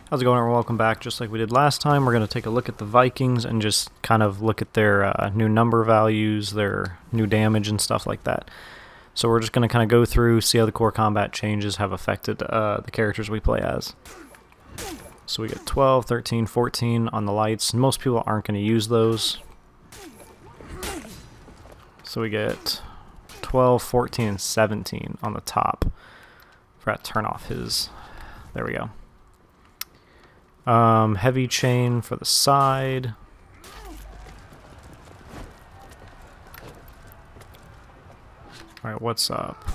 How's it going, everyone? Welcome back. Just like we did last time, we're going to take a look at the Vikings and just kind of look at their new number values, their new damage and stuff like that. So we're just going to kind of go through, see how the core combat changes have affected the characters we play as. So we get 12, 13, 14 on the lights. Most people aren't going to use those. So we get 12, 14, and 17 on the top. Forgot to turn off his... There we go. Heavy chain for the side. Alright, what's up?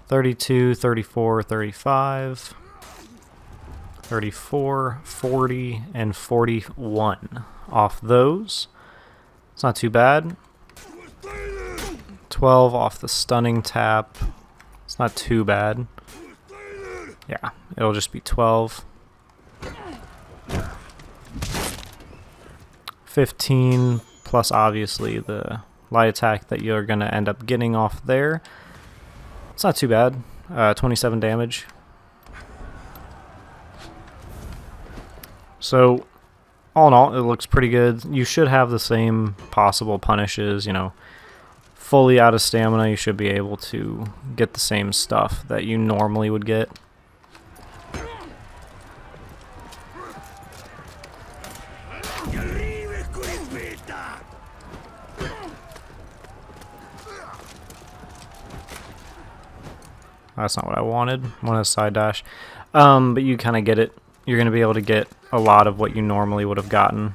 $32, $34, $35, $34, $40, and $41 off those. It's not too bad. 12 off the stunning tap. It's not too bad. Yeah, it'll just be 12. 15 plus obviously the light attack that you're going to end up getting off there. It's not too bad. 27 damage. So all in all, it looks pretty good. You should have the same possible punishes, you know. Fully out of stamina, you should be able to get the same stuff that you normally would get. That's not what I wanted. I wanted a side dash. But you kind of get it. You're going to be able to get a lot of what you normally would have gotten.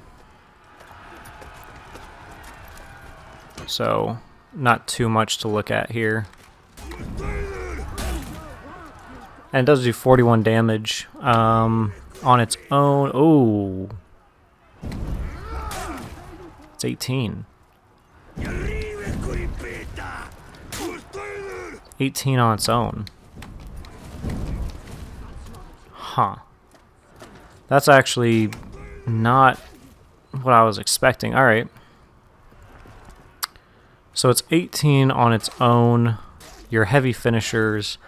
So... not too much to look at here. And it does do 41 damage on its own. Oh, it's 18. 18 on its own. Huh. That's actually not what I was expecting. All right. So it's 18 on its own, your heavy finishers,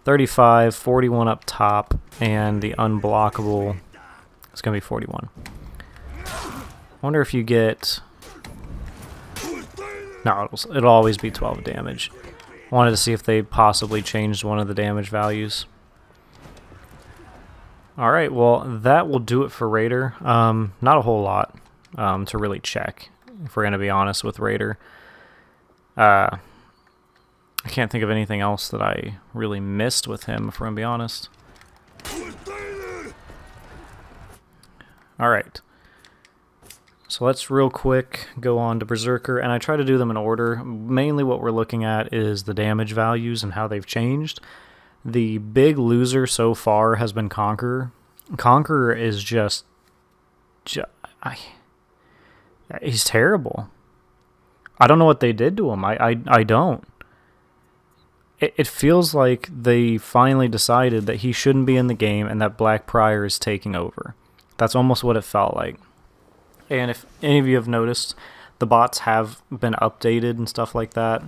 35, 41 up top, and the unblockable is going to be 41. I wonder if you get... No, it'll always be 12 damage. I wanted to see if they possibly changed one of the damage values. Alright, well, that will do it for Raider. Not a whole lot to really check, if we're going to be honest with Raider. I can't think of anything else that I really missed with him, if we're going to be honest. Alright. So let's real quick go on to Berserker, and I try to do them in order. Mainly what we're looking at is the damage values and how they've changed. The big loser so far has been Conqueror. Conqueror is just he's terrible. I don't know what they did to him. I don't. It feels like they finally decided that he shouldn't be in the game and that Black Prior is taking over. That's almost what it felt like. And if any of you have noticed, the bots have been updated and stuff like that.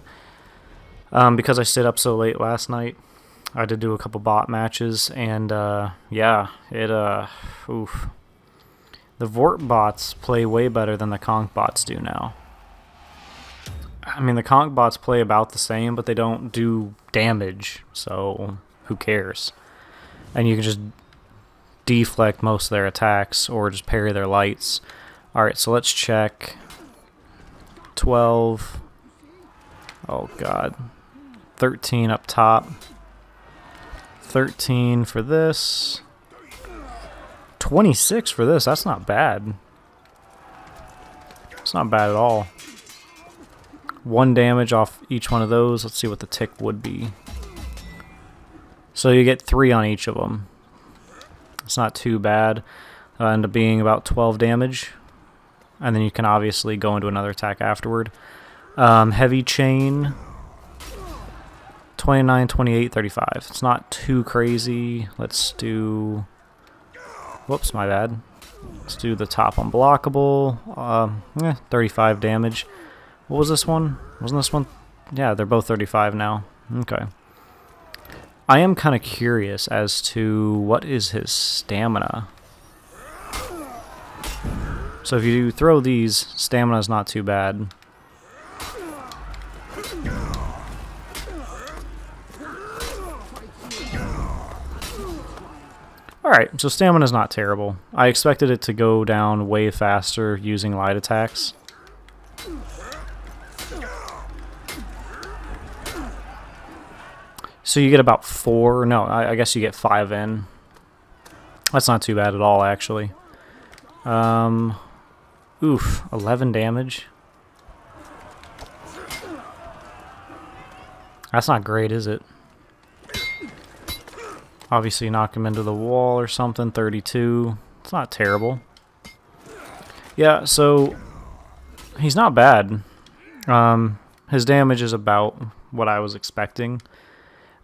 Because I stayed up so late last night, I did do a couple bot matches, and yeah, oof. The Vort bots play way better than the Conk bots do now. I mean, the Conk bots play about the same, but they don't do damage, so who cares? And you can just deflect most of their attacks or just parry their lights. Alright, so let's check. 12. Oh, God. 13 up top. 13 for this. 26 for this. That's not bad. It's not bad at all. 1 damage off each one of those. Let's see what the tick would be. So you get 3 on each of them. It's not too bad. It'll end up being about 12 damage. And then you can obviously go into another attack afterward. Heavy chain. 29, 28, 35. It's not too crazy. Let's do... Whoops, my bad. Let's do the top unblockable. 35 damage. What was this one? Wasn't this one Yeah, they're both 35 now. Okay. I am kind of curious as to what is his stamina. So if you throw these, stamina's not too bad. Alright, so stamina's not terrible. I expected it to go down way faster using light attacks. So you get about 4, no, I guess you get 5 in. That's not too bad at all, actually. Oof, 11 damage. That's not great, is it? Obviously knock him into the wall or something, 32. It's not terrible. Yeah, so he's not bad. His damage is about what I was expecting.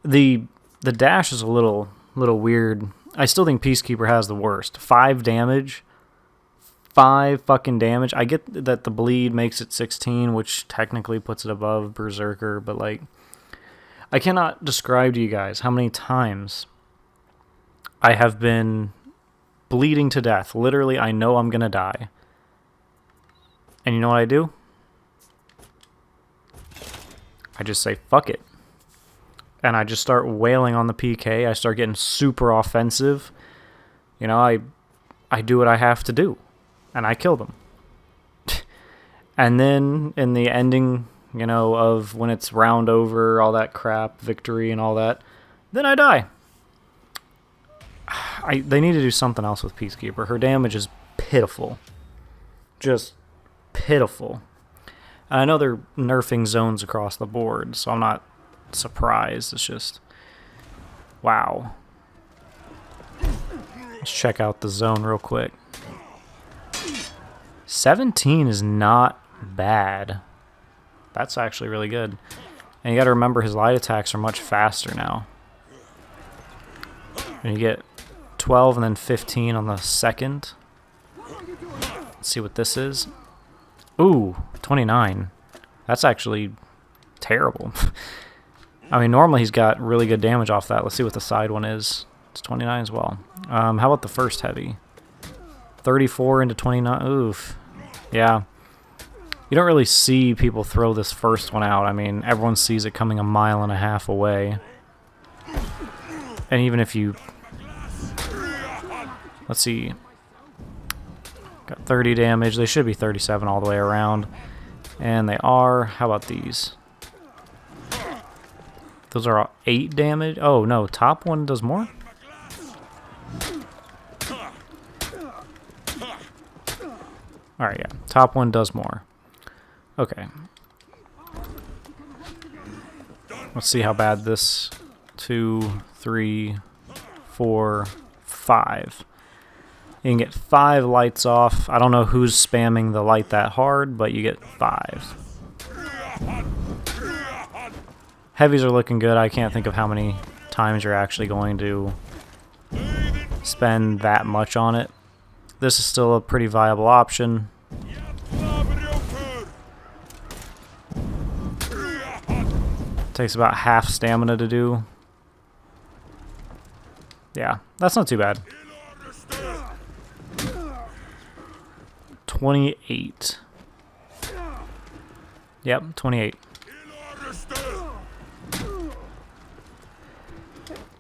The dash is a little weird. I still think Peacekeeper has the worst. 5 damage. 5 fucking damage. I get that the bleed makes it 16, which technically puts it above Berserker, but like, I cannot describe to you guys how many times I have been bleeding to death. Literally, I know I'm gonna die. And you know what I do? I just say, fuck it. And I just start wailing on the PK. I start getting super offensive. You know, I do what I have to do. And I kill them. And then in the ending, you know, of when it's round over, all that crap, victory and all that, then I die. They need to do something else with Peacekeeper. Her damage is pitiful. Just pitiful. I know they're nerfing zones across the board, so I'm not surprised. It's just, wow. Let's check out the zone real quick. 17 is not bad. That's actually really good. And you gotta remember his light attacks are much faster now. And you get 12 and then 15 on the second. Let's see what this is. Ooh, 29. That's actually terrible. I mean, normally he's got really good damage off that. Let's see what the side one is. It's 29 as well. How about the first heavy? 34 into 29. Oof. Yeah. You don't really see people throw this first one out. I mean, everyone sees it coming 1.5 miles away. And even if you... Let's see. Got 30 damage. They should be 37 all the way around. And they are. How about these? Those are 8 damage. Oh, no. Top one does more? Alright, yeah. Top one does more. Okay. Let's see how bad this... 2, 3, 4, 5. You can get 5 lights off. I don't know who's spamming the light that hard, but you get 5. Heavies are looking good. I can't think of how many times you're actually going to spend that much on it. This is still a pretty viable option. Takes about half stamina to do. Yeah, that's not too bad. 28. Yep, 28.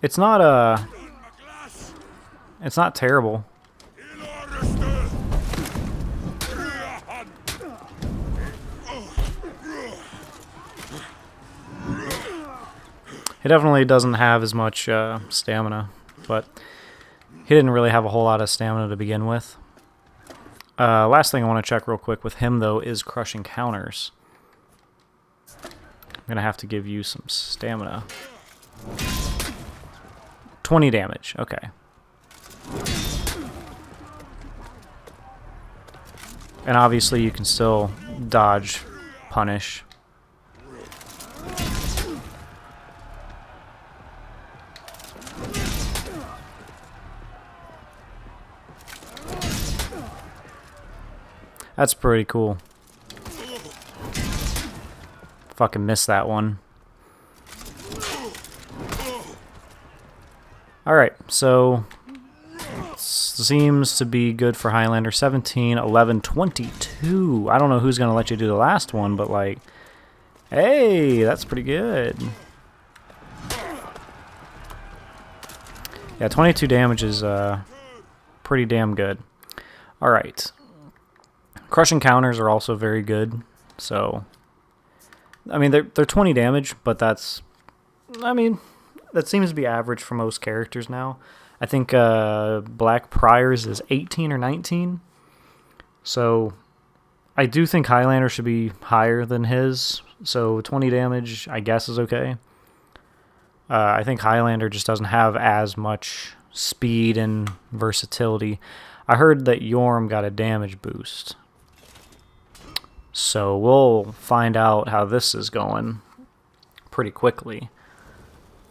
It's not it's not terrible. He definitely doesn't have as much stamina, but he didn't really have a whole lot of stamina to begin with. Last thing I want to check real quick with him, though, is crushing counters. I'm going to have to give you some stamina. 20 damage, okay. And obviously you can still dodge, punish. That's pretty cool. Fucking missed that one. Alright, so seems to be good for Highlander. 17, 11, 22. I don't know who's going to let you do the last one, but like, hey, that's pretty good. Yeah, 22 damage is pretty damn good. Alright. Crushing counters are also very good. So, I mean, they're 20 damage, but that's, I mean, that seems to be average for most characters now. I think Black Prior's is 18 or 19. So, I do think Highlander should be higher than his. So, 20 damage, I guess, is okay. I think Highlander just doesn't have as much speed and versatility. I heard that Yorm got a damage boost. So we'll find out how this is going pretty quickly.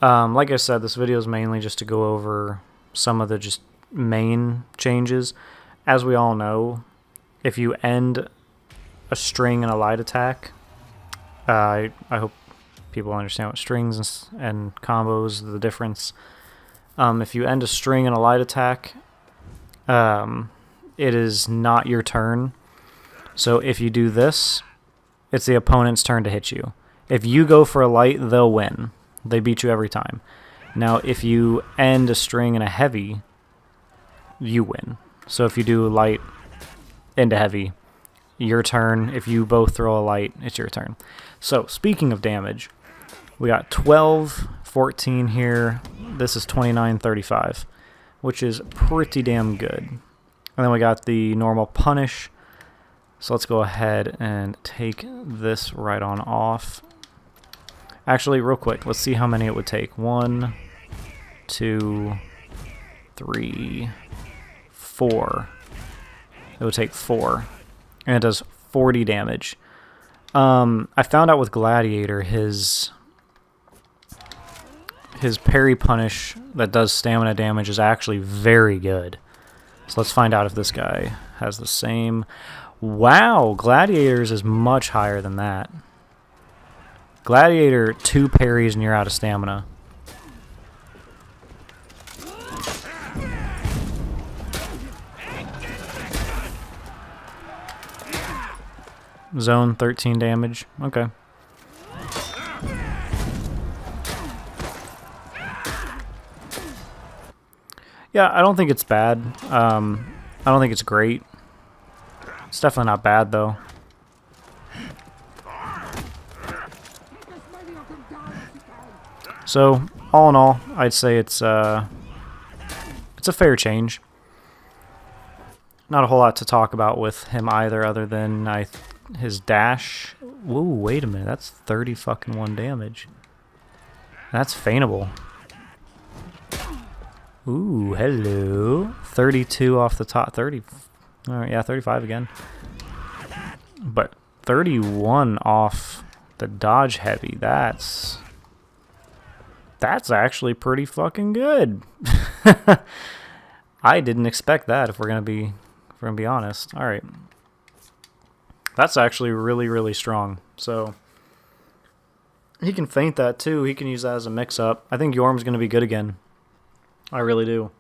Like I said, this video is mainly just to go over some of the just main changes. As we all know, if you end a string in a light attack, I hope people understand what strings and combos, the difference. If you end a string in a light attack, it is not your turn. So if you do this, it's the opponent's turn to hit you. If you go for a light, they'll win. They beat you every time. Now, if you end a string in a heavy, you win. So if you do light into heavy, your turn. If you both throw a light, it's your turn. So speaking of damage, we got 12, 14 here. This is 29, 35, which is pretty damn good. And then we got the normal punish. So let's go ahead and take this right on off. Actually, real quick, let's see how many it would take. 1, 2, 3, 4. It would take 4. And it does 40 damage. I found out with Gladiator, his parry punish that does stamina damage is actually very good. So let's find out if this guy has the same. Wow, Gladiator's is much higher than that. Gladiator, 2 parries and you're out of stamina. Zone, 13 damage. Okay. Yeah, I don't think it's bad. I don't think it's great. It's definitely not bad, though. So, all in all, I'd say it's a fair change. Not a whole lot to talk about with him either, other than his dash. Whoa, wait a minute. That's 30 fucking 1 damage. That's feintable. Ooh, hello. 32 off the top. 30. Alright, yeah, 35 again. But 31 off the dodge heavy. That's actually pretty fucking good. I didn't expect that, if we're gonna be honest. Alright. That's actually really, really strong. So he can feint that too. He can use that as a mix-up. I think Yorm's gonna be good again. I really do.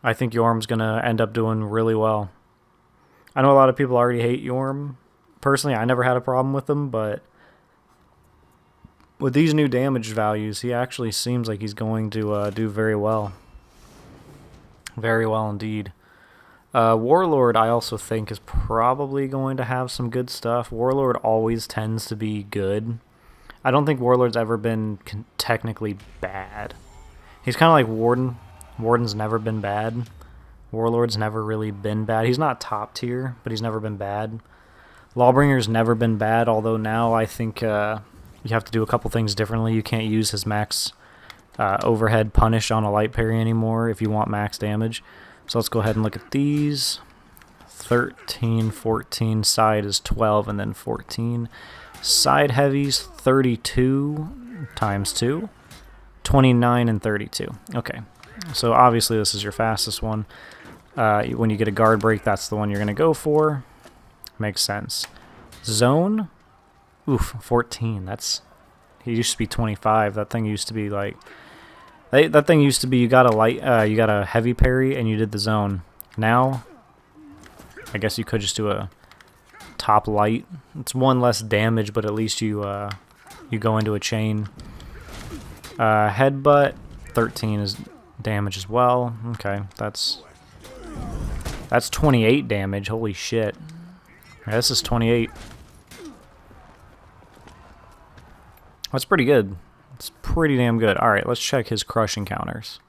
I think Yorm's going to end up doing really well. I know a lot of people already hate Yorm. Personally, I never had a problem with him, but with these new damage values, he actually seems like he's going to do very well. Very well indeed. Warlord, I also think, is probably going to have some good stuff. Warlord always tends to be good. I don't think Warlord's ever been technically bad. He's kind of like Warden. Warden's never been bad. Warlord's never really been bad. He's not top tier, but he's never been bad. Lawbringer's never been bad, although now I think you have to do a couple things differently. You can't use his max overhead punish on a light parry anymore if you want max damage. So let's go ahead and look at these. 13, 14, side is 12, and then 14. Side heavies, 32 times 2. 29 and 32. Okay, so obviously this is your fastest one. When you get a guard break, that's the one you're going to go for. Makes sense. Zone. Oof, 14. That's... He used to be 25. That thing used to be like... That thing used to be you got a heavy parry and you did the zone. Now, I guess you could just do a top light. It's 1 less damage, but at least you go into a chain. Headbutt, 13 is damage as well. Okay, that's 28 damage. Holy shit. Yeah, this is 28. That's pretty good. It's pretty damn good. Alright, let's check his crush encounters.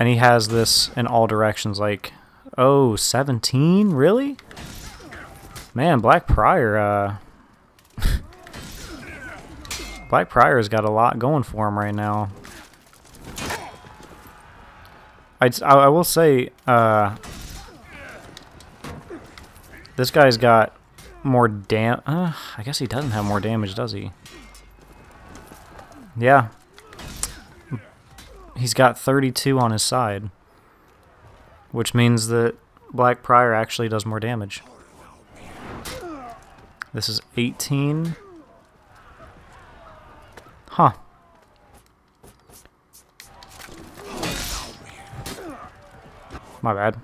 And he has this in all directions, like, oh, 17? Really? Man, Black Prior, Black Prior's got a lot going for him right now. I will say, this guy's got more I guess he doesn't have more damage, does he? Yeah. He's got 32 on his side, which means that Black Prior actually does more damage. This is 18. Huh. My bad.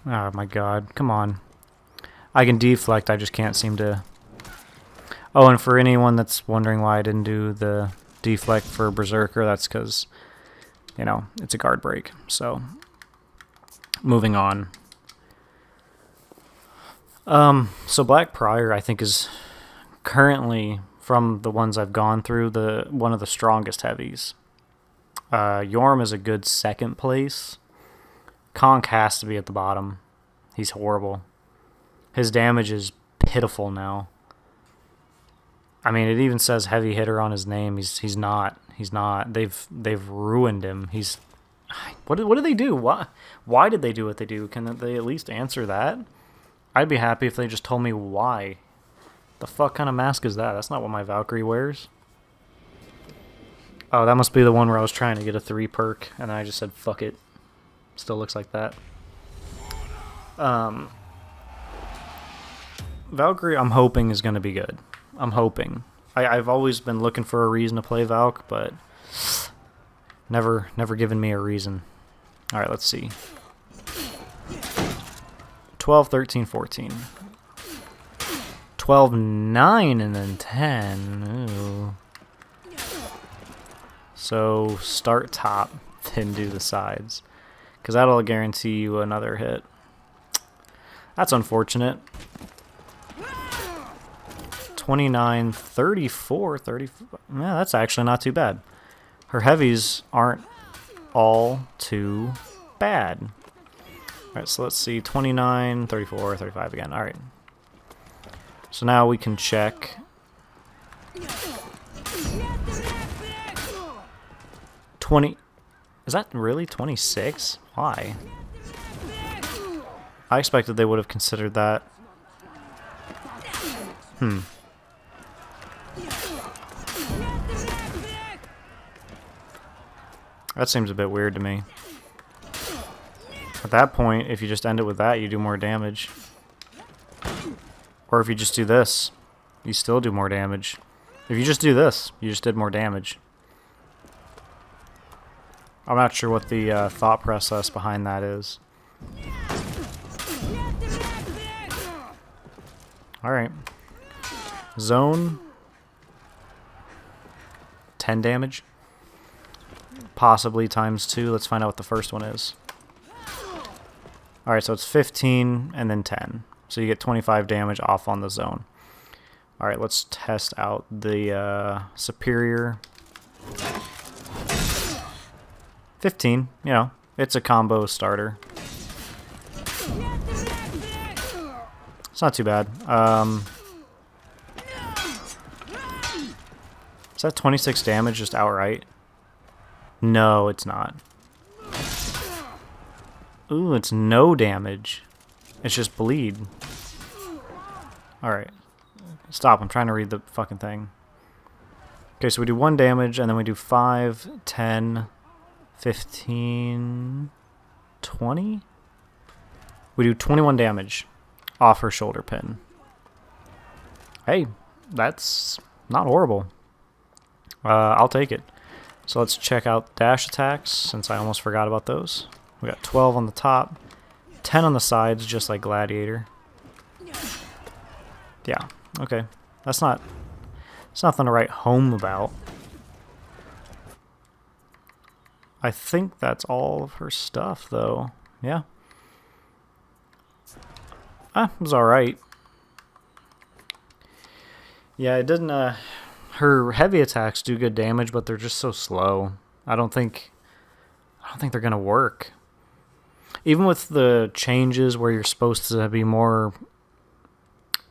Oh my god, come on. I can deflect, I just can't seem to... Oh, and for anyone that's wondering why I didn't do the deflect for Berserker, that's because, you know, it's a guard break. So, moving on. So Black Prior, I think, is currently, from the ones I've gone through, one of the strongest heavies. Yorm is a good second place. Conk has to be at the bottom. He's horrible. His damage is pitiful now. I mean, it even says heavy hitter on his name. He's not. He's not. They've ruined him. He's... What did they do? Why did they do what they do? Can they at least answer that? I'd be happy if they just told me why. The fuck kind of mask is that? That's not what my Valkyrie wears. Oh, that must be the one where I was trying to get a 3 perk, and I just said, fuck it. Still looks like that. Valkyrie, I'm hoping, is going to be good. I'm hoping. I've always been looking for a reason to play Valk, but never given me a reason. Alright, let's see. 12, 13, 14. 12, 9, and then 10. Ooh. So, start top, then do the sides. Because that'll guarantee you another hit. That's unfortunate. 29, 34, 34. Yeah, that's actually not too bad. Her heavies aren't all too bad. Alright, so let's see. 29, 34, 35 again. Alright. So now we can check. Is that really 26? Why? I expected they would have considered that. That seems a bit weird to me. At that point, if you just end it with that, you do more damage. Or if you just do this, you still do more damage. If you just do this, you just did more damage. I'm not sure what the thought process behind that is. Alright. Zone. 10 damage. Possibly times 2. Let's find out what the first one is. Alright, so it's 15 and then 10. So you get 25 damage off on the zone. Alright, let's test out the superior. 15, you know, it's a combo starter. It's not too bad. Is that 26 damage just outright? No, it's not. Ooh, it's no damage. It's just bleed. Alright. Stop, I'm trying to read the fucking thing. Okay, so we do 1 damage, and then we do 5, 10, 15, 20? We do 21 damage. off her shoulder pin. Hey, that's not horrible. I'll take it. So let's check out dash attacks, since I almost forgot about those. We got 12 on the top, 10 on the sides, just like Gladiator. Yeah, okay. That's nothing to write home about. I think that's all of her stuff, though. Yeah. It was alright. Yeah, it didn't, her heavy attacks do good damage, but they're just so slow. I don't think they're gonna work. Even with the changes where you're supposed to be more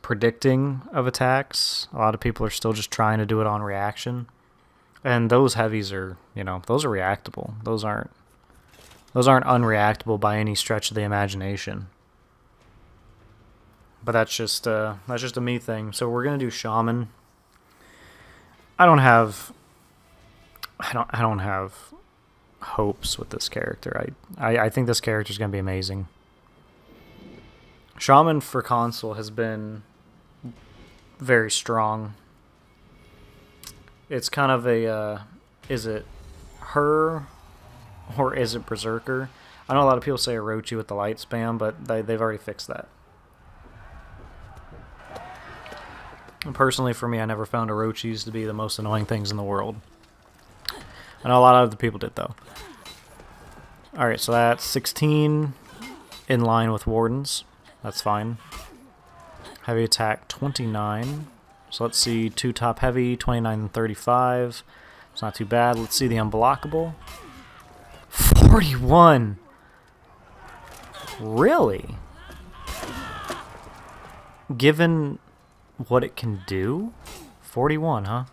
predicting of attacks, a lot of people are still just trying to do it on reaction. And those heavies are, those are reactable. Those aren't unreactable by any stretch of the imagination. But that's just a me thing. So we're gonna do Shaman. I don't have hopes with this character. I think this character is gonna be amazing. Shaman for console has been very strong. It's kind of a, is it her or is it Berserker? I know a lot of people say Orochi with the light spam, but they've already fixed that. And personally, for me, I never found Orochis to be the most annoying things in the world. I know a lot of other people did, though. Alright, so that's 16 in line with Wardens. That's fine. Heavy attack, 29. So let's see, 2 top heavy, 29 and 35. It's not too bad. Let's see the unblockable. 41! Really? Given what it can do? 41, huh?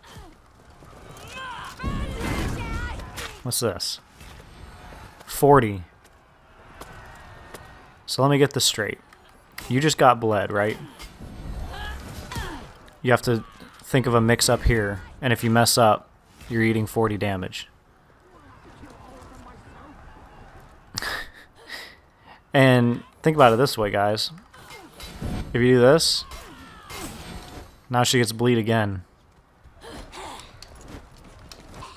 What's this? 40. So let me get this straight. You just got bled, right? You have to think of a mix up here, and if you mess up, you're eating 40 damage. And think about it this way, guys. If you do this, now she gets bleed again.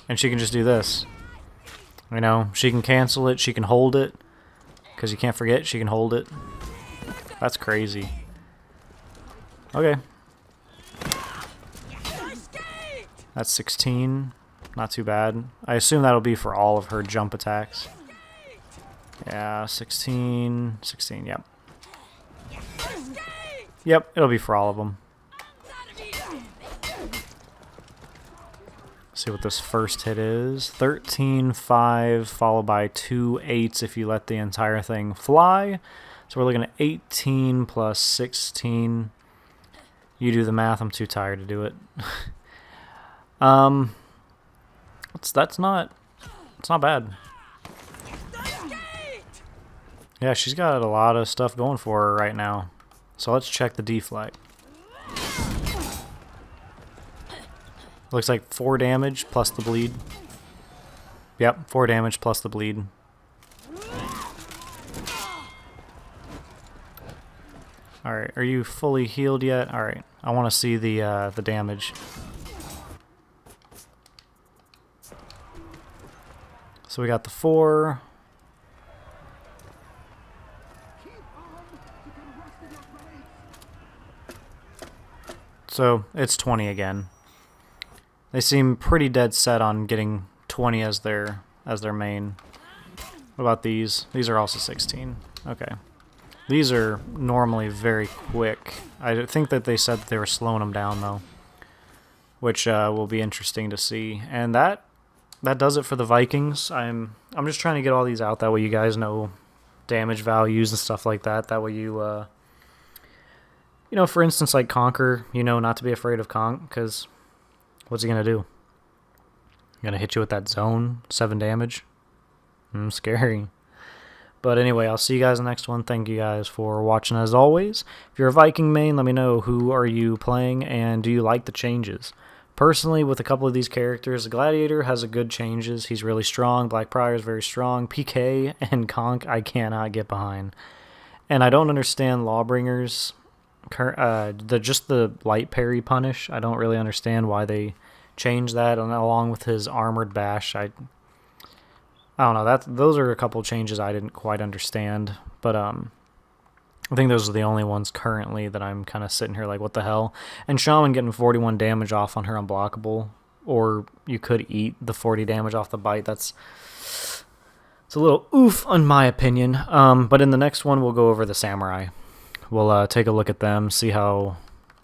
And she can just do this. She can cancel it, she can hold it. Because you can't forget, she can hold it. That's crazy. Okay. That's 16. Not too bad. I assume that'll be for all of her jump attacks. Yeah, 16. 16, yep. Yep, it'll be for all of them. See what this first hit is. 13, 5, followed by 2 8s if you let the entire thing fly. So we're looking at 18 plus 16. You do the math, I'm too tired to do it. It's not bad. Yeah, she's got a lot of stuff going for her right now. So let's check the deflect. Looks like 4 damage plus the bleed. Yep, 4 damage plus the bleed. Alright, are you fully healed yet? Alright, I want to see the damage. So we got the 4. So it's 20 again. They seem pretty dead set on getting 20 as their main. What about these? These are also 16. Okay. These are normally very quick. I think that they said that they were slowing them down though, which will be interesting to see. And that does it for the Vikings. I'm just trying to get all these out, that way you guys know damage values and stuff like that. That way you for instance, like Conquer, not to be afraid of Conk, because what's he gonna do? Gonna hit you with that zone, 7 damage? Scary. But anyway, I'll see you guys in the next one. Thank you guys for watching as always. If you're a Viking main, let me know who are you playing and do you like the changes. Personally, with a couple of these characters, the Gladiator has a good changes. He's really strong. Black Prior is very strong. PK and Conk I cannot get behind. And I don't understand Lawbringers. Just the light parry punish. I don't really understand why they changed that, and along with his armored bash. I don't know. Those are a couple changes I didn't quite understand, but I think those are the only ones currently that I'm kind of sitting here like, what the hell? And Shaman getting 41 damage off on her unblockable, or you could eat the 40 damage off the bite. It's a little oof, in my opinion. But in the next one, we'll go over the samurai. We'll take a look at them, see how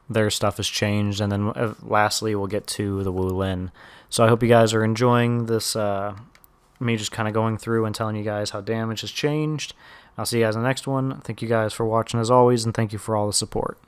their stuff has changed, and then lastly, we'll get to the Wu Lin. So I hope you guys are enjoying this, me just kind of going through and telling you guys how damage has changed. I'll see you guys in the next one. Thank you guys for watching as always, and thank you for all the support.